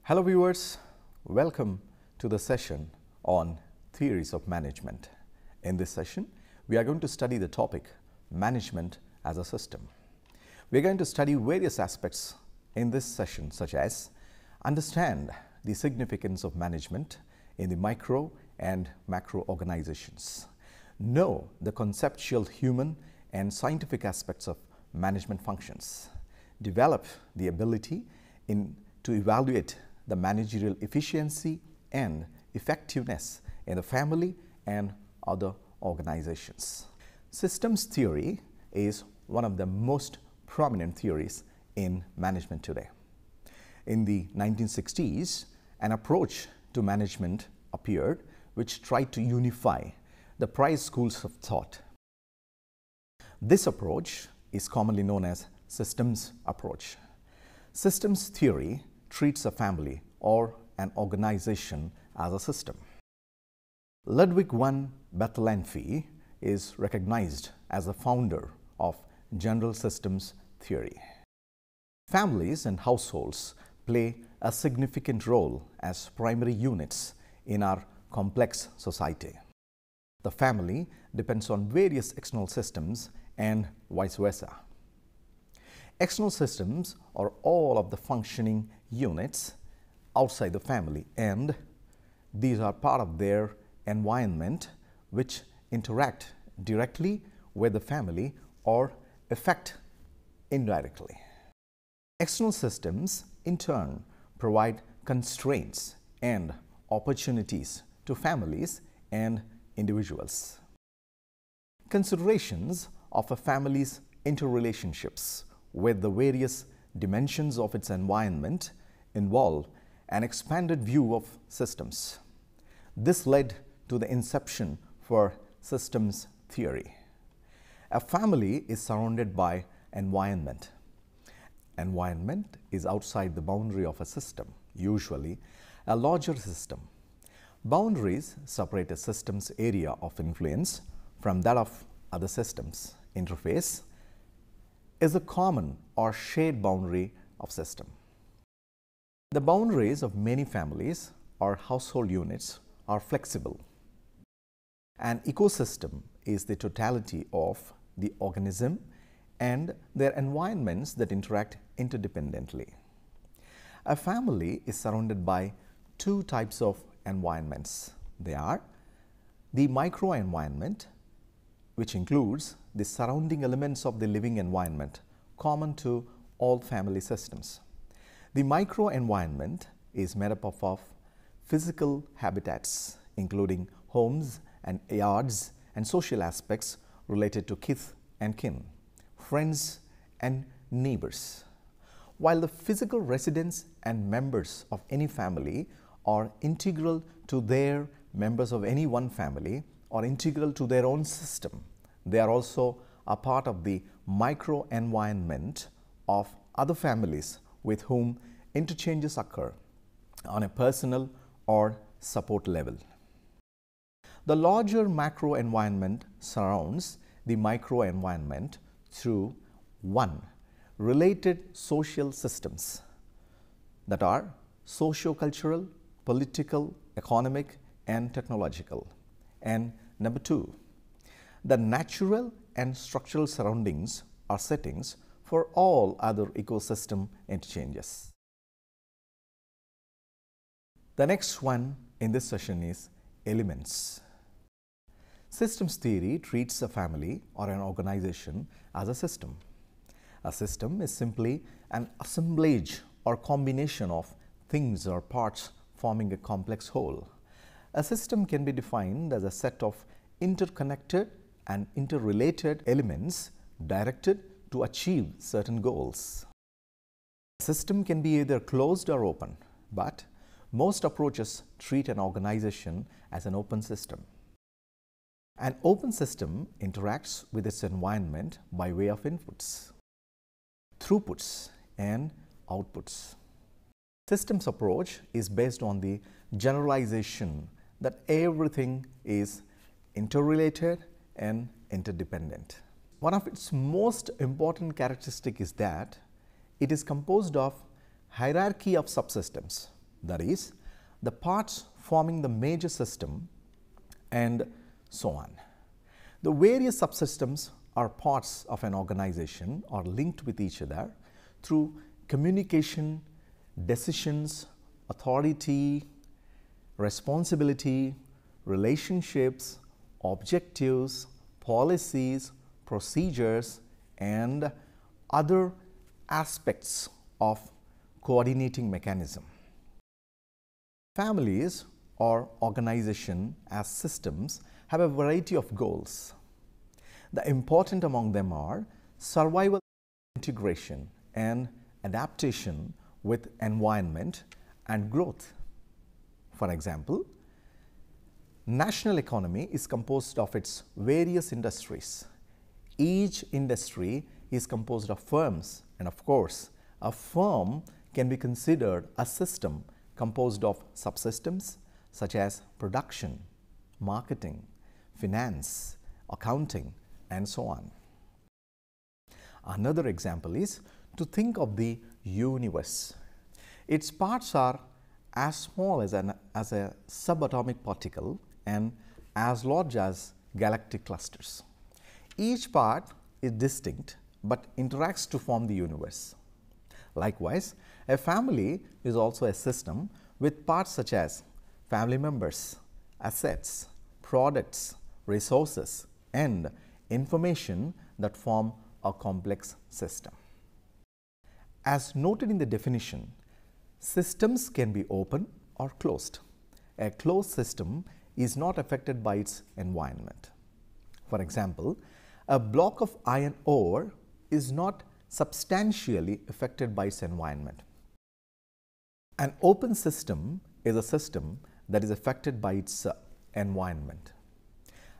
Hello viewers, welcome to the session on theories of management. In this session, we are going to study the topic management as a system. We are going to study various aspects in this session, such as understand the significance of management in the micro and macro organizations, know the conceptual human and scientific aspects of management functions, develop the ability to evaluate the managerial efficiency and effectiveness in the family and other organizations. Systems theory is one of the most prominent theories in management today. In the 1960s, an approach to management appeared which tried to unify the prior schools of thought. This approach is commonly known as systems approach. Systems theory treats a family or an organization as a system. Ludwig van Bethelenfie is recognized as the founder of general systems theory. Families and households play a significant role as primary units in our complex society. The family depends on various external systems and vice versa. External systems are all of the functioning units outside the family, and these are part of their environment which interact directly with the family or affect indirectly. External systems in turn provide constraints and opportunities to families and individuals. Considerations of a family's interrelationships with the various dimensions of its environment involve an expanded view of systems. This led to the inception for systems theory. A family is surrounded by environment. Environment is outside the boundary of a system, usually a larger system. Boundaries separate a system's area of influence from that of other systems. Interface is a common or shared boundary of system. The boundaries of many families or household units are flexible. An ecosystem is the totality of the organism and their environments that interact interdependently. A family is surrounded by two types of environments. They are the microenvironment, which includes the surrounding elements of the living environment common to all family systems. The microenvironment is made up of physical habitats, including homes and yards and social aspects related to kith and kin, friends and neighbors. While the physical residents and members of any family are integral to their members of any one family or integral to their own system, they are also a part of the microenvironment of other families with whom interchanges occur on a personal or support level. The larger macro environment surrounds the microenvironment through 1. Related social systems that are socio-cultural, political, economic and technological, and number 2. The natural and structural surroundings or settings for all other ecosystem interchanges. The next one in this session is elements. Systems theory treats a family or an organization as a system. A system is simply an assemblage or combination of things or parts forming a complex whole. A system can be defined as a set of interconnected and interrelated elements directed to achieve certain goals. A system can be either closed or open, but most approaches treat an organization as an open system. An open system interacts with its environment by way of inputs, throughputs, and outputs. Systems approach is based on the generalization that everything is interrelated and interdependent. One of its most important characteristics is that it is composed of hierarchy of subsystems that is, the parts forming the major system, and so on. The various subsystems or parts of an organization are linked with each other through communication, decisions, authority, responsibility, relationships, objectives, policies, procedures, and other aspects of coordinating mechanism. Families or organization as systems have a variety of goals. The important among them are survival, integration, and adaptation with environment and growth. For example, national economy is composed of its various industries. Each industry is composed of firms, and of course, a firm can be considered a system composed of subsystems such as production, marketing, finance, accounting, and so on. Another example is to think of the universe. Its parts are as small as a subatomic particle and as large as galactic clusters. Each part is distinct but interacts to form the universe. Likewise, a family is also a system with parts such as family members, assets, products, resources, and information that form a complex system. As noted in the definition, systems can be open or closed. A closed system is not affected by its environment. For example, a block of iron ore is not substantially affected by its environment. An open system is a system that is affected by its environment.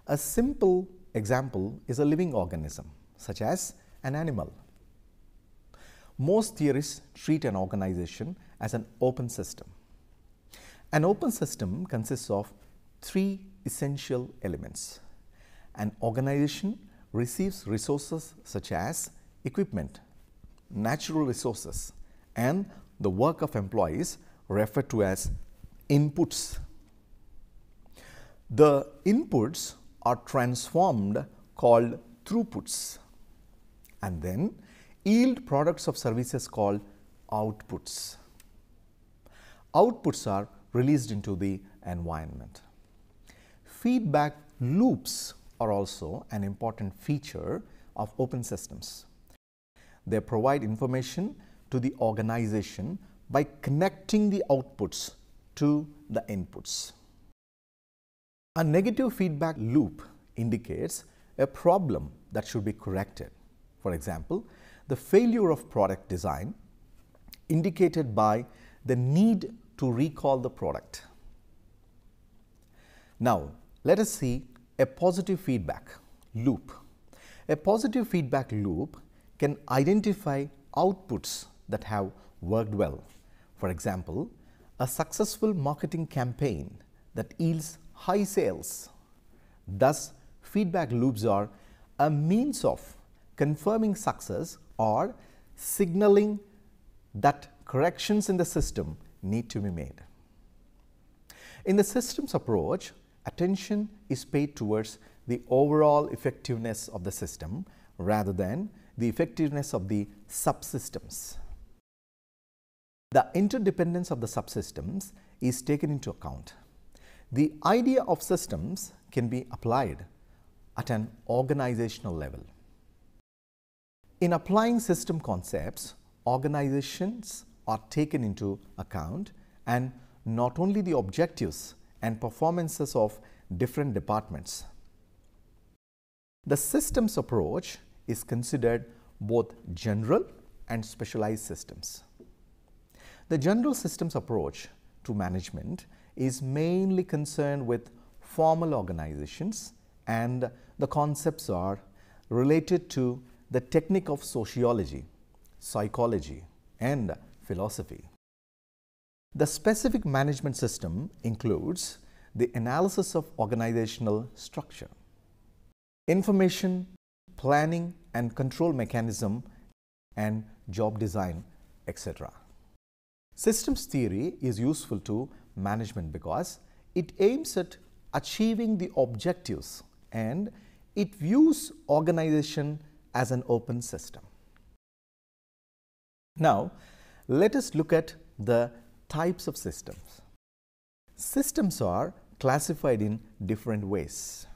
A simple example is a living organism, such as an animal. Most theorists treat an organization as an open system. An open system consists of three essential elements. An organization receives resources such as equipment, natural resources, and the work of employees referred to as inputs. The inputs are transformed, called throughputs, and then yield products of services called outputs. Outputs are released into the environment. Feedback loops are also an important feature of open systems. They provide information to the organization by connecting the outputs to the inputs. A negative feedback loop indicates a problem that should be corrected. For example, the failure of product design indicated by the need to recall the product. Now, let us see a positive feedback loop. A positive feedback loop can identify outputs that have worked well. For example, a successful marketing campaign that yields high sales. Thus, feedback loops are a means of confirming success or signaling that corrections in the system need to be made. In the systems approach, attention is paid towards the overall effectiveness of the system rather than the effectiveness of the subsystems. The interdependence of the subsystems is taken into account. The idea of systems can be applied at an organizational level. In applying system concepts, organizations are taken into account, and not only the objectives and performances of different departments. The systems approach is considered both general and specialized systems. The general systems approach to management is mainly concerned with formal organizations, and the concepts are related to the technique of sociology, psychology, and philosophy. The specific management system includes the analysis of organizational structure, information, planning and control mechanism, and job design, etc. Systems theory is useful to management because it aims at achieving the objectives and it views organization as an open system. Now, let us look at the types of systems. Systems are classified in different ways.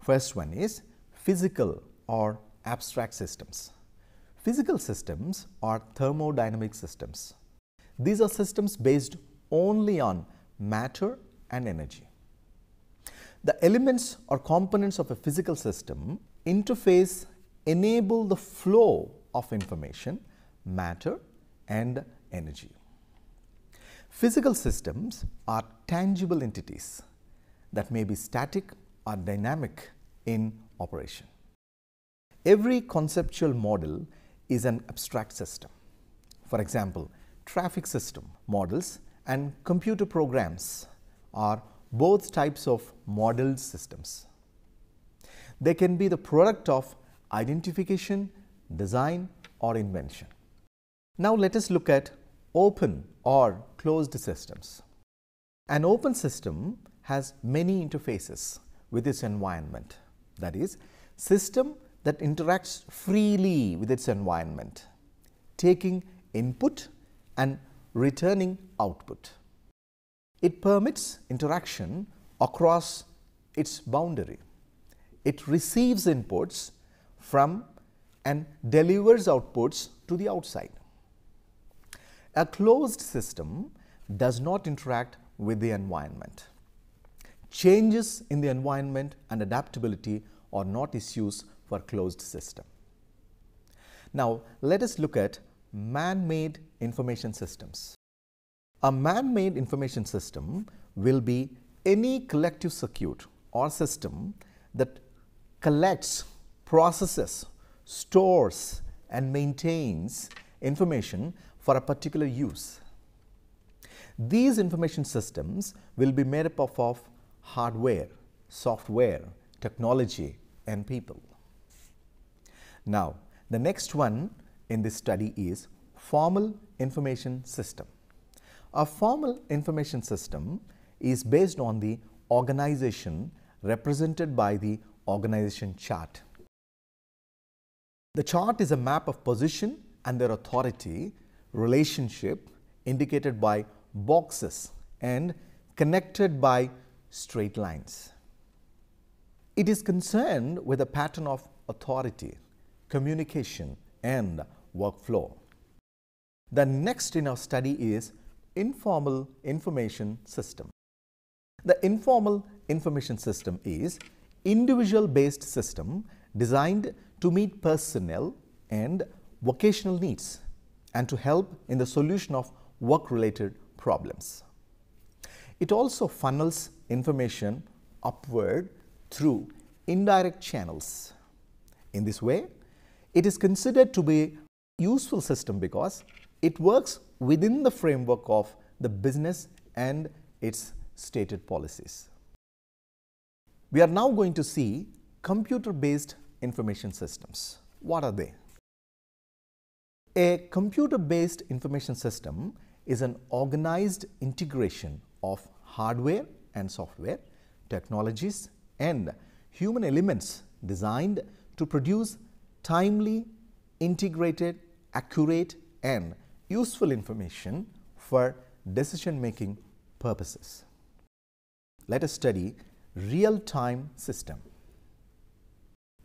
First one is physical or abstract systems. Physical systems are thermodynamic systems. These are systems based only on matter and energy. The elements or components of a physical system interface enable the flow of information, matter and energy. Physical systems are tangible entities that may be static or dynamic in operation. Every conceptual model is an abstract system. For example, traffic system models and computer programs are both types of modeled systems. They can be the product of identification, design or invention. Now let us look at open or closed systems. An open system has many interfaces with its environment. That is, system that interacts freely with its environment, taking input and returning output. It permits interaction across its boundary. It receives inputs from and delivers outputs to the outside. A closed system does not interact with the environment. Changes in the environment and adaptability are not issues for closed system. Now, let us look at man-made information systems. A man-made information system will be any collective circuit or system that collects, processes, stores and maintains information for a particular use. These information systems will be made up of hardware, software, technology and people. Now, the next one in this study is formal information system. A formal information system is based on the organization represented by the organization chart. The chart is a map of position and their authority relationship indicated by boxes and connected by straight lines. It is concerned with a pattern of authority, communication and workflow. The next in our study is informal information system. The informal information system is individual based system designed to meet personnel and vocational needs and to help in the solution of work related problems. It also funnels information upward through indirect channels. In this way, it is considered to be a useful system because it works within the framework of the business and its stated policies. We are now going to see computer-based information systems. What are they? A computer-based information system is an organized integration of hardware and software, technologies and human elements designed to produce timely, integrated, accurate and useful information for decision-making purposes. Let us study real-time system.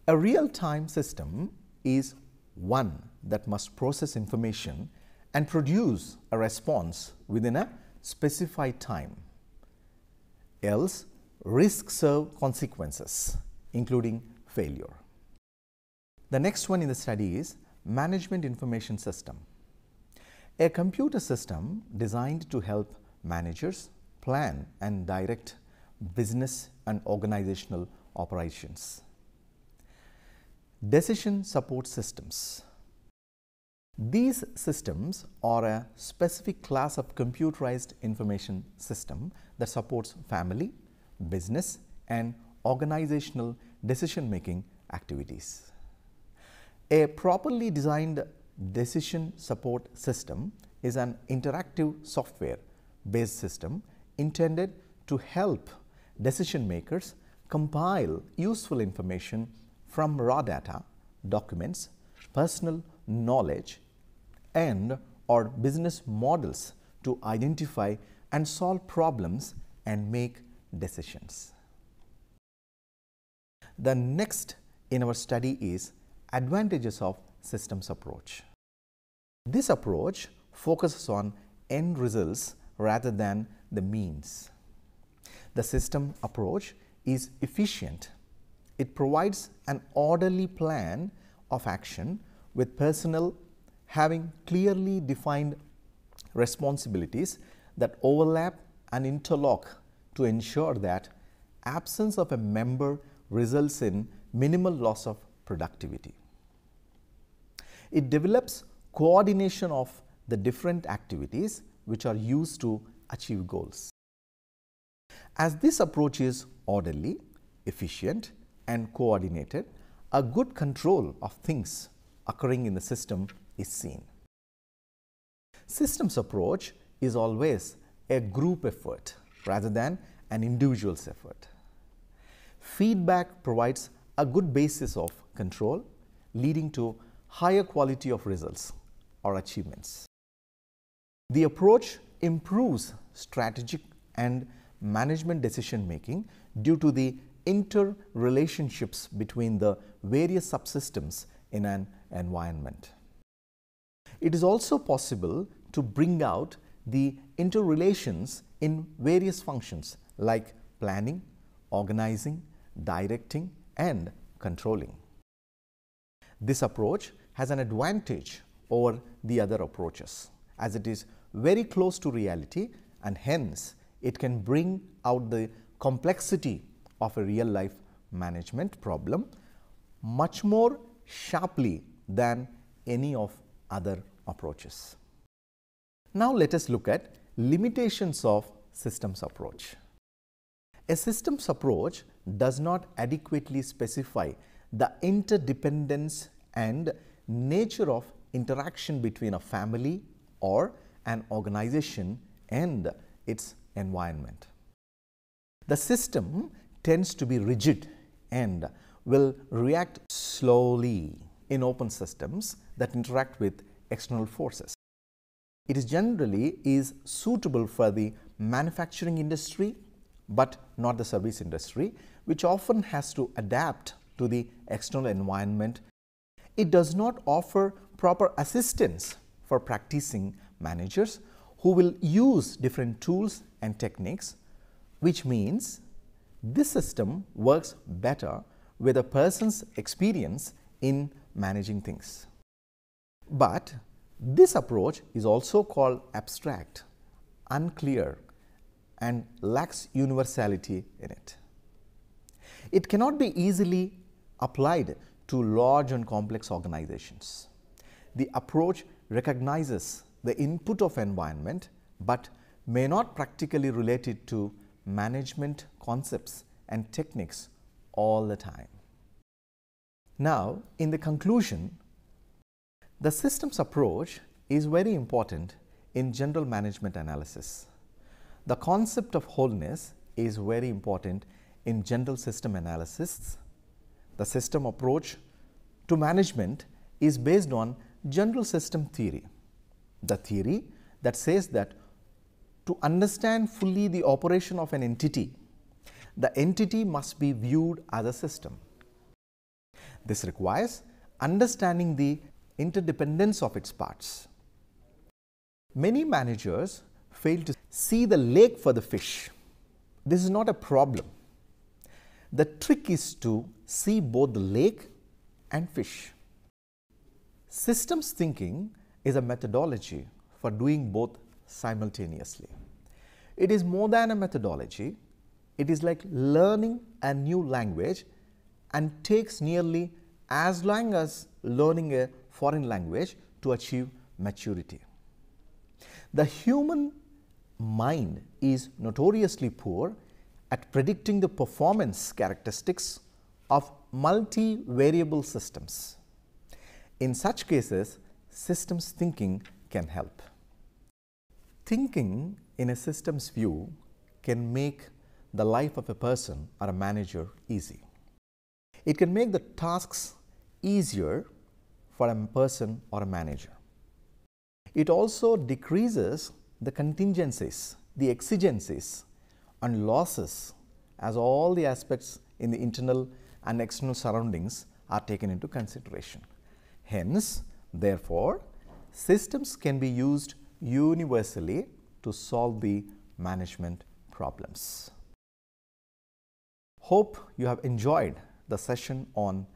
A real-time system is one that must process information and produce a response within a specified time. Else, risks serve consequences, including failure. The next one in the study is management information system. A computer system designed to help managers plan and direct business and organizational operations. Decision support systems. These systems are a specific class of computerized information system that supports family, business and organizational decision-making activities. A properly designed decision support system is an interactive software-based system intended to help decision makers compile useful information from raw data, documents, personal knowledge, and or business models to identify and solve problems and make decisions. The next in our study is advantages of systems approach. This approach focuses on end results rather than the means. The system approach is efficient. It provides an orderly plan of action with personnel having clearly defined responsibilities that overlap and interlock to ensure that absence of a member results in minimal loss of productivity. It develops coordination of the different activities which are used to achieve goals. As this approach is orderly, efficient, and coordinated, a good control of things occurring in the system is seen. Systems approach is always a group effort rather than an individual's effort. Feedback provides a good basis of control, leading to higher quality of results or achievements. The approach improves strategic and management decision making due to the interrelationships between the various subsystems in an environment. It is also possible to bring out the interrelations in various functions like planning, organizing, directing, and controlling. This approach has an advantage over the other approaches as it is very close to reality, and hence it can bring out the complexity of a real life management problem much more sharply than any of other approaches. Now let us look at limitations of systems approach. A systems approach does not adequately specify the interdependence and nature of interaction between a family or an organization and its environment. The system tends to be rigid and will react slowly in open systems that interact with external forces. It is generally suitable for the manufacturing industry but not the service industry, which often has to adapt to the external environment. It does not offer proper assistance for practicing managers who will use different tools and techniques, which means this system works better with a person's experience in managing things. But this approach is also called abstract, unclear, and lacks universality in it. It cannot be easily applied to large and complex organizations. The approach recognizes the input of environment but may not practically relate it to management concepts and techniques all the time. Now, in the conclusion, the systems approach is very important in general management analysis. The concept of wholeness is very important in general system analysis. The system approach to management is based on general system theory, the theory that says that to understand fully the operation of an entity, the entity must be viewed as a system. This requires understanding the interdependence of its parts. Many managers fail to see the lake for the fish. This is not a problem. The trick is to see both the lake and fish. Systems thinking is a methodology for doing both simultaneously. It is more than a methodology. It is like learning a new language and takes nearly as long as learning a foreign language to achieve maturity. The human mind is notoriously poor at predicting the performance characteristics of multi-variable systems. In such cases, systems thinking can help. Thinking in a systems view can make the life of a person or a manager easy. It can make the tasks easier for a person or a manager. It also decreases the contingencies, the exigencies and losses, as all the aspects in the internal and external surroundings are taken into consideration. Hence, therefore, systems can be used universally to solve the management problems. Hope you have enjoyed the session on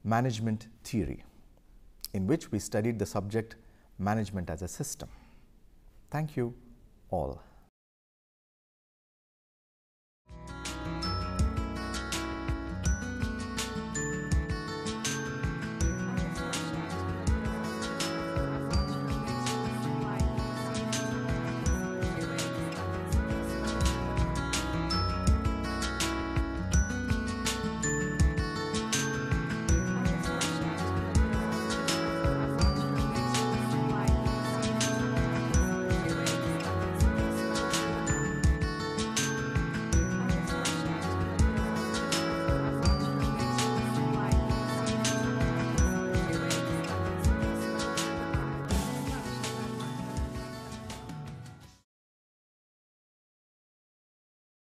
management theory, in which we studied the subject management as a system. Thank you all.